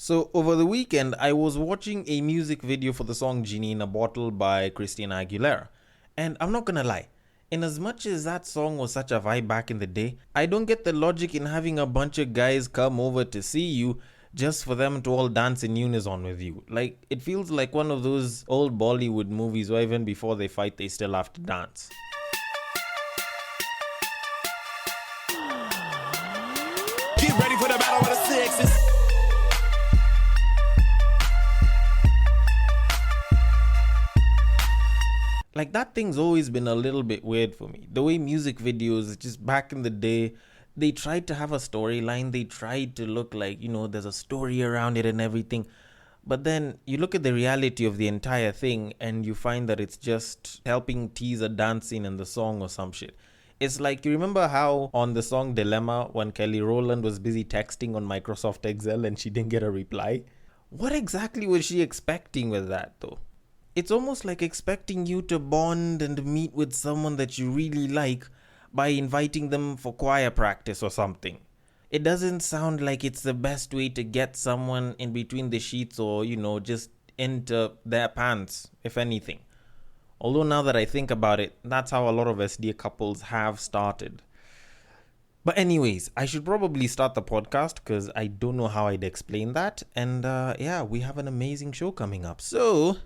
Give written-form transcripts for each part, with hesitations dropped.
So, over the weekend, I was watching a music video for the song Genie in a Bottle by Christina Aguilera. And I'm not gonna lie, in as much as that song was such a vibe back in the day, I don't get the logic in having a bunch of guys come over to see you just for them to all dance in unison with you. Like, it feels like one of those old Bollywood movies where even before they fight, they still have to dance. Get ready for the battle of the sexes. Like, that thing's always been a little bit weird for me. The way music videos, just back in the day, they tried to have a storyline. They tried to look like, there's a story around it and everything. But then you look at the reality of the entire thing and you find that it's just helping tease a dance scene in the song or some shit. It's like, you remember how on the song Dilemma, when Kelly Rowland was busy texting on Microsoft Excel and she didn't get a reply? What exactly was she expecting with that though? It's almost like expecting you to bond and meet with someone that you really like by inviting them for choir practice or something. It doesn't sound like it's the best way to get someone in between the sheets or, just into their pants, if anything. Although now that I think about it, that's how a lot of SDA couples have started. But anyways, I should probably start the podcast because I don't know how I'd explain that. And we have an amazing show coming up. So,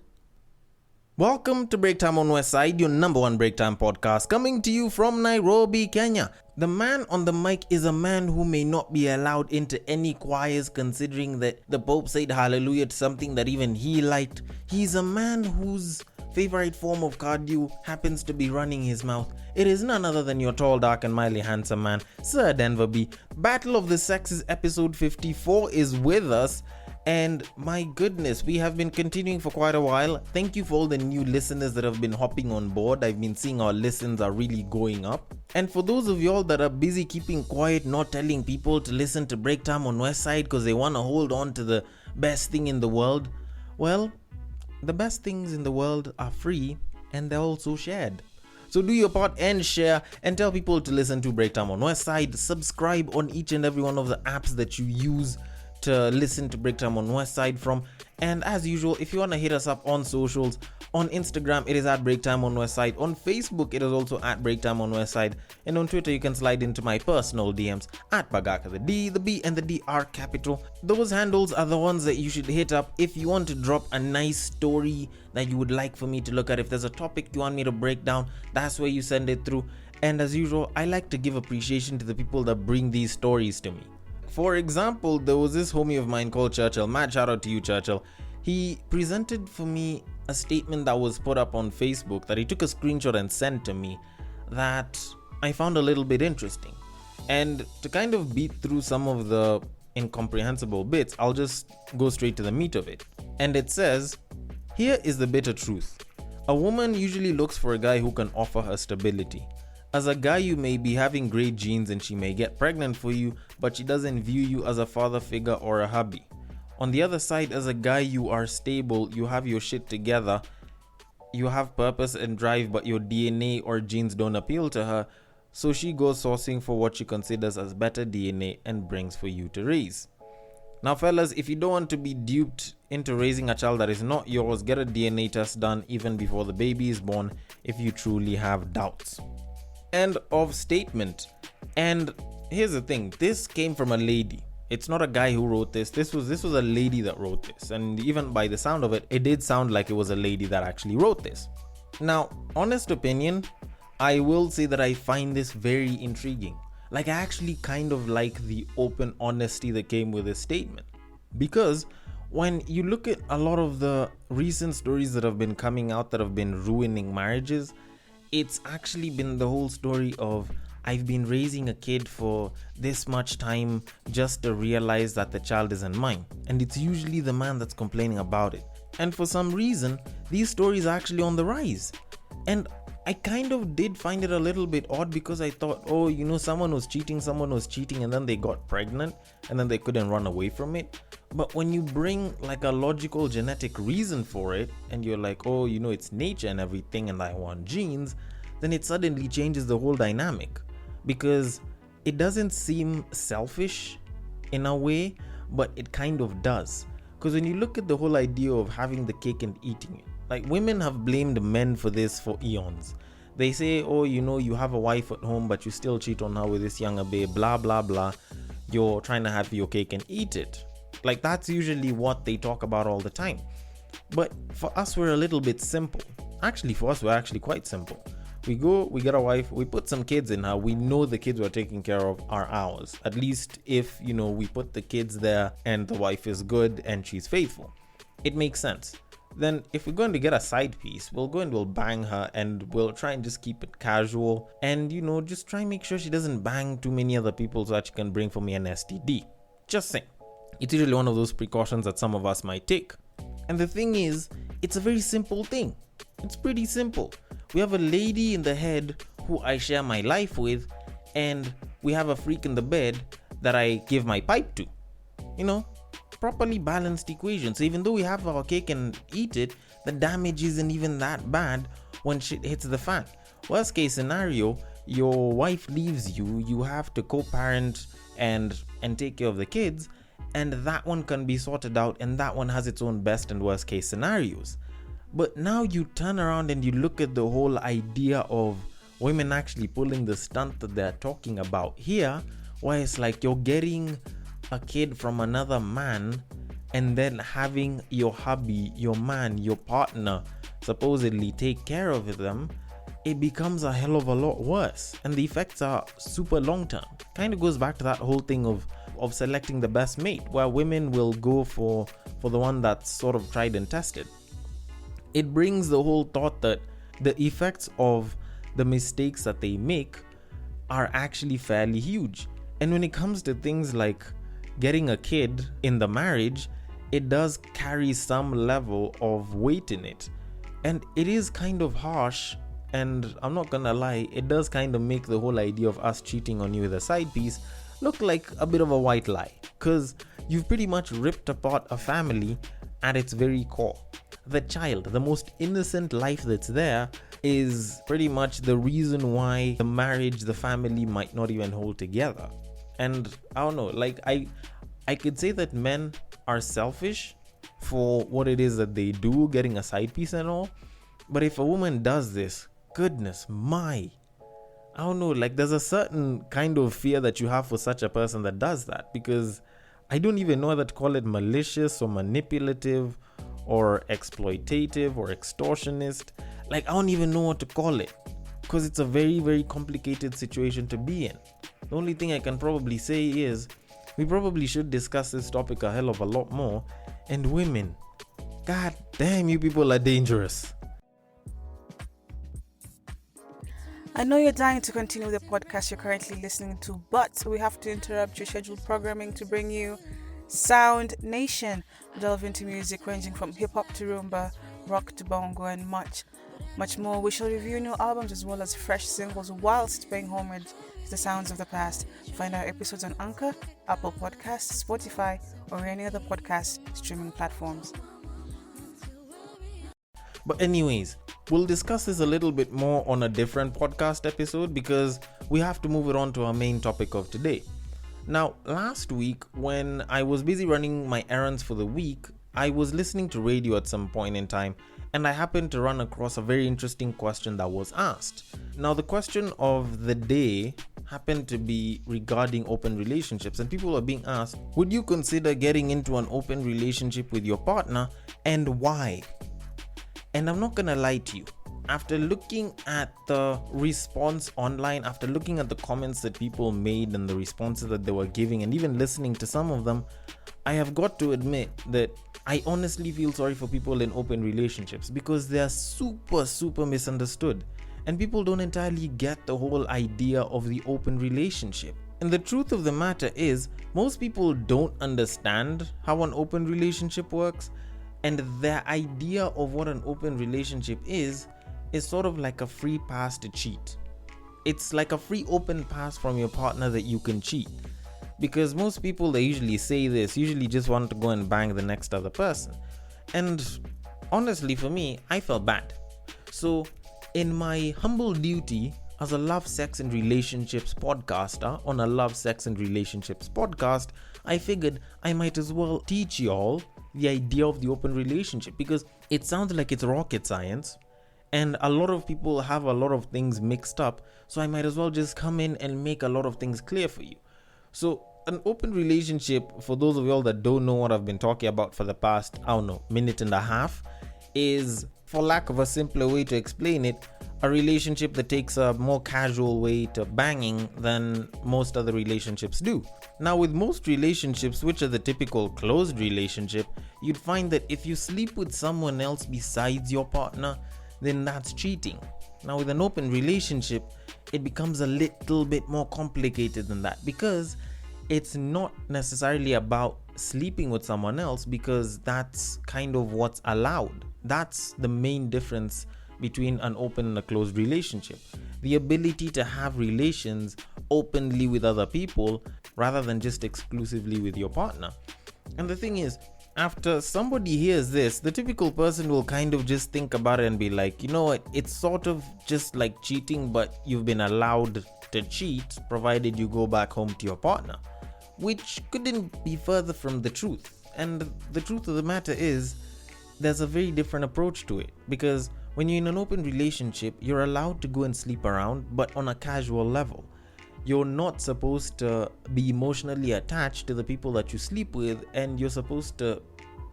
welcome to Break Time on West Side, your number one break time podcast, coming to you from Nairobi, Kenya. The man on the mic is a man who may not be allowed into any choirs, considering that the Pope said hallelujah to something that even he liked. He's a man whose favorite form of cardio happens to be running his mouth. It is none other than your tall, dark, and mildly handsome man, Sir Denver B. Battle of the Sexes episode 54 is with us. And my goodness, we have been continuing for quite a while. Thank you for all the new listeners that have been hopping on board. I've been seeing our listens are really going up. And for those of y'all that are busy keeping quiet, not telling people to listen to Break Time on West Side because they want to hold on to the best thing in the world, well, the best things in the world are free and they're also shared. So do your part and share and tell people to listen to Break Time on West Side. Subscribe on each and every one of the apps that you use to listen to Break Time on West Side from. And as usual, if you want to hit us up on socials, on Instagram it is at Break Time on West Side, on Facebook it is also at Break Time on West Side, and on Twitter you can slide into my personal DMs at Bagaka. The D, the B, and the D are capital. Those handles are the ones that you should hit up if you want to drop a nice story that you would like for me to look at. If there's a topic you want me to break down, that's where you send it through. And as usual, I like to give appreciation to the people that bring these stories to me. For example, there was this homie of mine called Churchill. Mad shout out to you, Churchill. He presented for me a statement that was put up on Facebook that he took a screenshot and sent to me that I found a little bit interesting. And to kind of beat through some of the incomprehensible bits, I'll just go straight to the meat of it. And it says, "Here is the bitter truth. A woman usually looks for a guy who can offer her stability. As a guy, you may be having great genes and she may get pregnant for you, but she doesn't view you as a father figure or a hubby. On the other side, as a guy, you are stable, you have your shit together, you have purpose and drive, but your DNA or genes don't appeal to her, so she goes sourcing for what she considers as better DNA and brings for you to raise. Now fellas, if you don't want to be duped into raising a child that is not yours, get a DNA test done even before the baby is born if you truly have doubts." End of statement. And here's the thing, this came from a lady. It's not a guy who wrote this. This was a lady that wrote this, and even by the sound of it, it did sound like it was a lady that actually wrote this. Now, honest opinion, I will say that I find this very intriguing. Like, I actually kind of like the open honesty that came with this statement, because when you look at a lot of the recent stories that have been coming out that have been ruining marriages, it's actually been the whole story of, I've been raising a kid for this much time just to realize that the child isn't mine. And it's usually the man that's complaining about it. And for some reason, these stories are actually on the rise. And I kind of did find it a little bit odd because I thought, someone was cheating, and then they got pregnant and then they couldn't run away from it. But when you bring like a logical genetic reason for it and you're like, it's nature and everything and I want genes, then it suddenly changes the whole dynamic, because it doesn't seem selfish in a way, but it kind of does. Because when you look at the whole idea of having the cake and eating it, like women have blamed men for this for eons. They say, oh, you have a wife at home, but you still cheat on her with this younger babe, blah, blah, blah. You're trying to have your cake and eat it. Like, that's usually what they talk about all the time. But for us, we're a little bit simple. Actually, for us, we're actually quite simple. We get a wife, we put some kids in her, we know the kids we're taking care of are ours. At least if, we put the kids there and the wife is good and she's faithful. It makes sense. Then if we're going to get a side piece, we'll go and we'll bang her and we'll try and just keep it casual and, just try and make sure she doesn't bang too many other people so that she can bring for me an STD. Just saying. It's usually one of those precautions that some of us might take. And the thing is, it's a very simple thing. It's pretty simple. We have a lady in the head who I share my life with, and we have a freak in the bed that I give my pipe to. Properly balanced equation. So even though we have our cake and eat it, the damage isn't even that bad when shit hits the fan. Worst case scenario, your wife leaves you, you have to co-parent and take care of the kids, and that one can be sorted out, and that one has its own best and worst case scenarios. But now you turn around and you look at the whole idea of women actually pulling the stunt that they're talking about here, where it's like you're getting a kid from another man and then having your hubby, your man, your partner supposedly take care of them. It becomes a hell of a lot worse, and the effects are super long term. Kind of goes back to that whole thing of selecting the best mate, where women will go for the one that's sort of tried and tested. It brings the whole thought that the effects of the mistakes that they make are actually fairly huge. And when it comes to things like getting a kid in the marriage, it does carry some level of weight in it. And it is kind of harsh, and I'm not gonna lie, it does kind of make the whole idea of us cheating on you with a side piece look like a bit of a white lie, because you've pretty much ripped apart a family at its very core. The child, the most innocent life that's there, is pretty much the reason why the marriage, the family might not even hold together. And I don't know, like I could say that men are selfish for what it is that they do, getting a side piece and all. But if a woman does this, goodness my, I don't know, like there's a certain kind of fear that you have for such a person that does that, because I don't even know whether to call it malicious or manipulative or exploitative or extortionist. Like I don't even know what to call it, because it's a very, very complicated situation to be in. The only thing I can probably say is we probably should discuss this topic a hell of a lot more. And women, god damn, you people are dangerous. I know you're dying to continue the podcast you're currently listening to, but we have to interrupt your scheduled programming to bring you Sound Nation. We delve into music ranging from hip-hop to rumba, rock to bongo, and much more. We shall review new albums as well as fresh singles whilst paying homage to the sounds of the past. Find our episodes on Anchor, Apple Podcasts, Spotify, or any other podcast streaming platforms. But anyways, we'll discuss this a little bit more on a different podcast episode, because we have to move it on to our main topic of today. Now, last week when I was busy running my errands for the week, I was listening to radio at some point in time, and I happened to run across a very interesting question that was asked. Now, the question of the day happened to be regarding open relationships, and people are being asked, would you consider getting into an open relationship with your partner, and why? And I'm not gonna lie to you, after looking at the response online, after looking at the comments that people made and the responses that they were giving, and even listening to some of them, I have got to admit that I honestly feel sorry for people in open relationships, because they are super misunderstood, and people don't entirely get the whole idea of the open relationship. And the truth of the matter is, most people don't understand how an open relationship works, and their idea of what an open relationship is sort of like a free pass to cheat. It's like a free open pass from your partner that you can cheat. Because most people, they usually say this, usually just want to go and bang the next other person. And honestly, for me, I felt bad. So in my humble duty as a love, sex and relationships podcaster on a love, sex and relationships podcast, I figured I might as well teach y'all the idea of the open relationship, because it sounds like it's rocket science and a lot of people have a lot of things mixed up. So I might as well just come in and make a lot of things clear for you. So an open relationship, for those of y'all that don't know what I've been talking about for the past, I don't know, minute and a half, is, for lack of a simpler way to explain it, a relationship that takes a more casual way to banging than most other relationships do. Now, with most relationships, which are the typical closed relationship, you'd find that if you sleep with someone else besides your partner, then that's cheating. Now, with an open relationship, it becomes a little bit more complicated than that, because it's not necessarily about sleeping with someone else, because that's kind of what's allowed. That's the main difference between an open and a closed relationship. The ability to have relations openly with other people rather than just exclusively with your partner. And the thing is, after somebody hears this, the typical person will kind of just think about it and be like, you know what, it's sort of just like cheating, but you've been allowed to cheat provided you go back home to your partner, which couldn't be further from the truth. And the truth of the matter is, there's a very different approach to it, because when you're in an open relationship, you're allowed to go and sleep around, but on a casual level. You're not supposed to be emotionally attached to the people that you sleep with, and you're supposed to,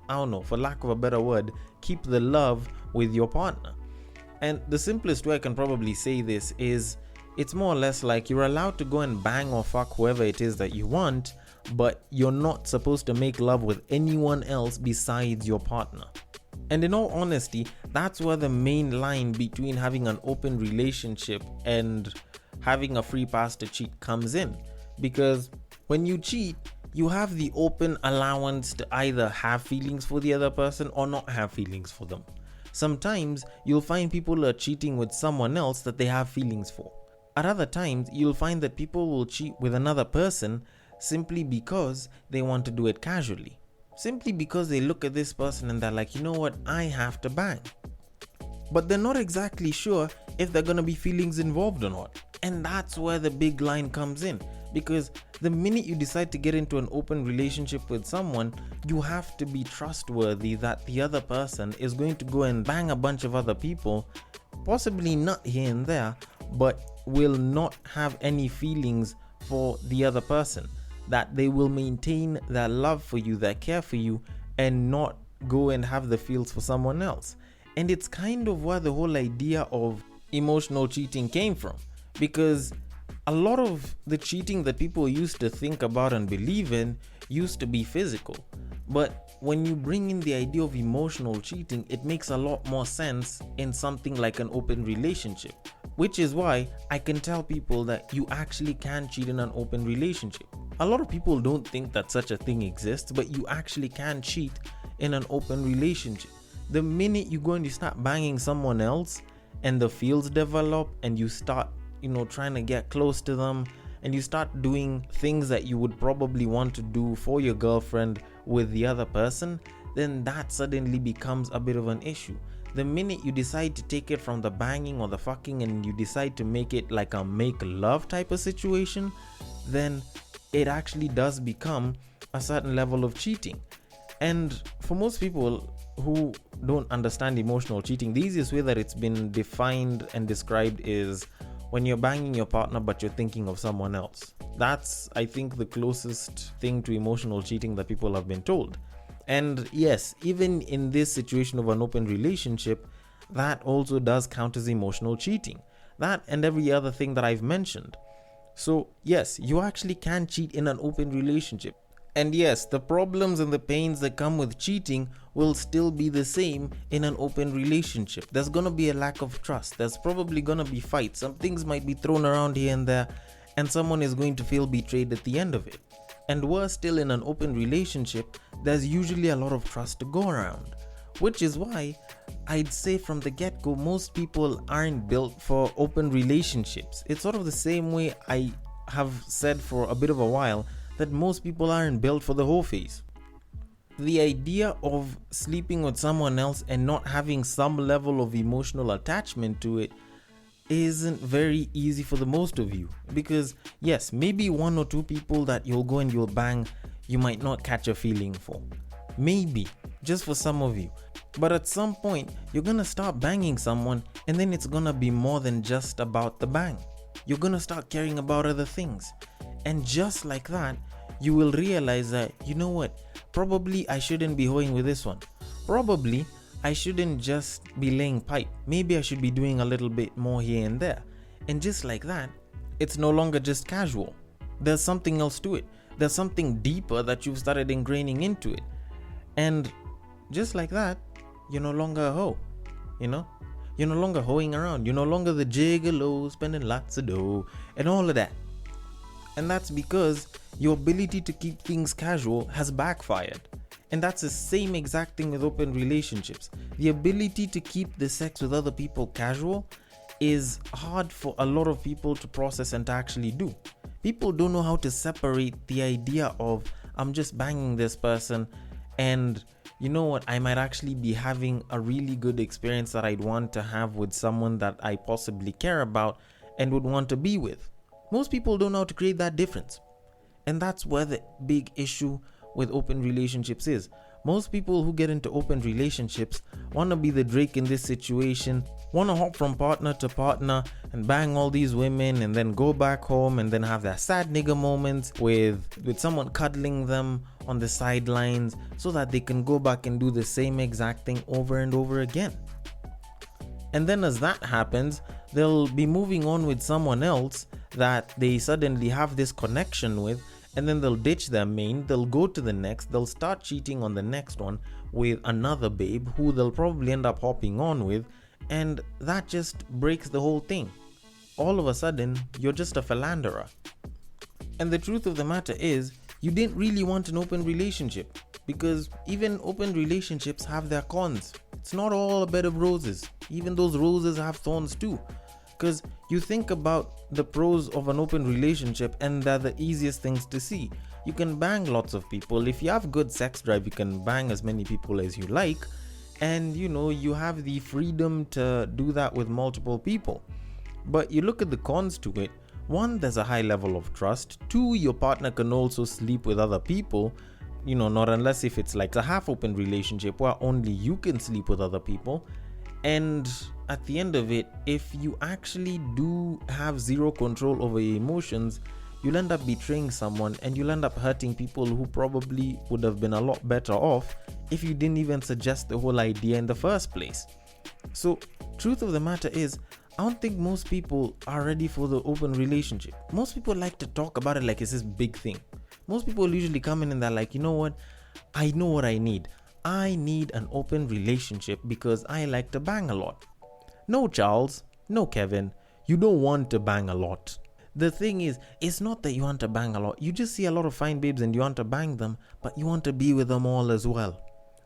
I don't know, for lack of a better word, keep the love with your partner. And the simplest way I can probably say this is, it's more or less like you're allowed to go and bang or fuck whoever it is that you want, but you're not supposed to make love with anyone else besides your partner. And in all honesty, that's where the main line between having an open relationship and having a free pass to cheat comes in. Because when you cheat, you have the open allowance to either have feelings for the other person or not have feelings for them. Sometimes you'll find people are cheating with someone else that they have feelings for. At other times, you'll find that people will cheat with another person simply because they want to do it casually. Simply because they look at this person and they're like, you know what, I have to bang. But they're not exactly sure if they're gonna be feelings involved or not. And that's where the big line comes in. Because the minute you decide to get into an open relationship with someone, you have to be trustworthy that the other person is going to go and bang a bunch of other people, possibly not here and there, but will not have any feelings for the other person. That they will maintain their love for you, their care for you, and not go and have the feels for someone else. And it's kind of where the whole idea of emotional cheating came from, because a lot of the cheating that people used to think about and believe in used to be physical. But when you bring in the idea of emotional cheating, it makes a lot more sense in something like an open relationship, which is why I can tell people that you actually can cheat in an open relationship. A lot of people don't think that such a thing exists, but you actually can cheat in an open relationship. The minute you go and you start banging someone else and the feels develop and you start, trying to get close to them, and you start doing things that you would probably want to do for your girlfriend with the other person, then that suddenly becomes a bit of an issue. The minute you decide to take it from the banging or the fucking and you decide to make it like a make love type of situation, then it actually does become a certain level of cheating. And for most people who don't understand emotional cheating, the easiest way that it's been defined and described is when you're banging your partner but you're thinking of someone else. That's, I think, the closest thing to emotional cheating that people have been told. And yes, even in this situation of an open relationship, that also does count as emotional cheating. That and every other thing that I've mentioned. So yes, you actually can cheat in an open relationship. And yes, the problems and the pains that come with cheating will still be the same in an open relationship. There's gonna be a lack of trust. There's probably gonna be fights. Some things might be thrown around here and there, and someone is going to feel betrayed at the end of it. And worse still, in an open relationship, there's usually a lot of trust to go around. Which is why I'd say from the get-go, most people aren't built for open relationships. It's sort of the same way I have said for a bit of a while that most people aren't built for the whole phase. The idea of sleeping with someone else and not having some level of emotional attachment to it isn't very easy for the most of you, because yes, maybe one or two people that you'll go and you'll bang, you might not catch a feeling for. Maybe, just for some of you. But at some point, you're gonna start banging someone, and then it's gonna be more than just about the bang. You're gonna start caring about other things. And just like that, you will realize that, you know what, probably I shouldn't be hoeing with this one. Probably I shouldn't just be laying pipe. Maybe I should be doing a little bit more here and there. And just like that, it's no longer just casual. There's something else to it. There's something deeper that you've started ingraining into it. And just like that, you're no longer a hoe. You're no longer hoeing around. You're no longer the gigolo spending lots of dough and all of that. And that's because your ability to keep things casual has backfired. And that's the same exact thing with open relationships. The ability to keep the sex with other people casual is hard for a lot of people to process and to actually do. People don't know how to separate the idea of, I'm just banging this person, and you know what, I might actually be having a really good experience that I'd want to have with someone that I possibly care about and would want to be with. Most people don't know how to create that difference. And that's where the big issue with open relationships is. Most people who get into open relationships want to be the Drake in this situation, want to hop from partner to partner and bang all these women and then go back home and then have their sad nigga moments with someone cuddling them on the sidelines so that they can go back and do the same exact thing over and over again. And then as that happens, they'll be moving on with someone else that they suddenly have this connection with, and then they'll ditch their main, they'll go to the next, they'll start cheating on the next one with another babe who they'll probably end up hopping on with, and that just breaks the whole thing. All of a sudden, you're just a philanderer. And the truth of the matter is, you didn't really want an open relationship, because even open relationships have their cons. It's not all a bed of roses. Even those roses have thorns too. Because you think about the pros of an open relationship and they're the easiest things to see. You can bang lots of people. If you have good sex drive, you can bang as many people as you like. And you have the freedom to do that with multiple people. But you look at the cons to it. One, there's a high level of trust. Two, your partner can also sleep with other people. Not unless if it's like a half open relationship where only you can sleep with other people. And at the end of it, if you actually do have zero control over your emotions, you'll end up betraying someone and you'll end up hurting people who probably would have been a lot better off if you didn't even suggest the whole idea in the first place. So, truth of the matter is, I don't think most people are ready for the open relationship. Most people like to talk about it like it's this big thing. Most people usually come in and they're like, you know what? I know what I need. I need an open relationship because I like to bang a lot. No, Charles. No, Kevin. You don't want to bang a lot. The thing is, it's not that you want to bang a lot. You just see a lot of fine babes and you want to bang them, but you want to be with them all as well.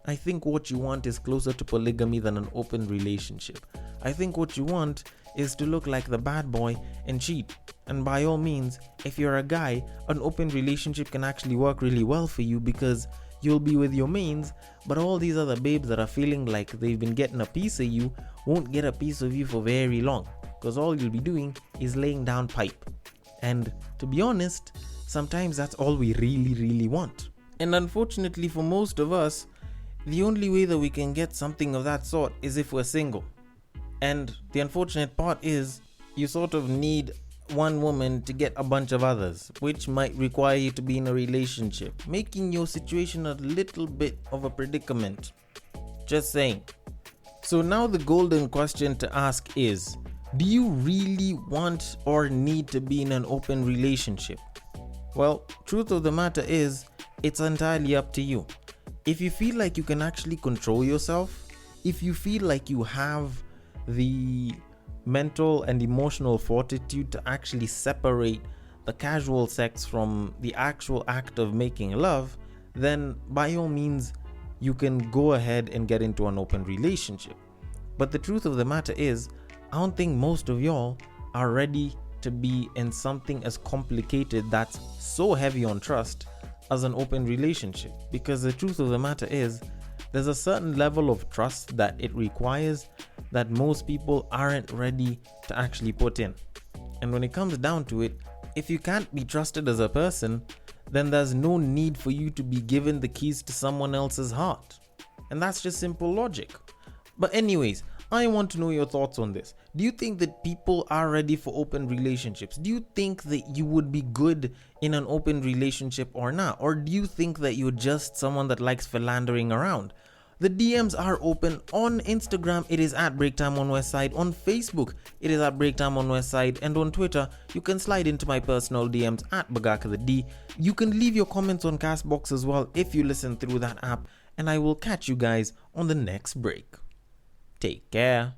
I think what you want is closer to polygamy than an open relationship. I think what you want is to look like the bad boy and cheat. And by all means, if you're a guy, an open relationship can actually work really well for you because you'll be with your mains, but all these other babes that are feeling like they've been getting a piece of you won't get a piece of you for very long, because all you'll be doing is laying down pipe. And to be honest, sometimes that's all we really want. And unfortunately for most of us, the only way that we can get something of that sort is if we're single. And the unfortunate part is, you sort of need one woman to get a bunch of others, which might require you to be in a relationship, making your situation a little bit of a predicament. Just saying. So now the golden question to ask is, do you really want or need to be in an open relationship? Well, truth of the matter is, it's entirely up to you. If you feel like you can actually control yourself, if you feel like you have the mental and emotional fortitude to actually separate the casual sex from the actual act of making love, then by all means, you can go ahead and get into an open relationship. But the truth of the matter is, I don't think most of y'all are ready to be in something as complicated that's so heavy on trust as an open relationship. Because the truth of the matter is, there's a certain level of trust that it requires that most people aren't ready to actually put in. And when it comes down to it, if you can't be trusted as a person, then there's no need for you to be given the keys to someone else's heart. And that's just simple logic. But anyways, I want to know your thoughts on this. Do you think that people are ready for open relationships? Do you think that you would be good in an open relationship or not? Or do you think that you're just someone that likes philandering around? The DMs are open. On Instagram, it is at Breaktime on Westside. On Facebook, it is at Breaktime on Westside. And on Twitter, you can slide into my personal DMs at Bagaka the D. You can leave your comments on Castbox as well if you listen through that app. And I will catch you guys on the next break. Take care.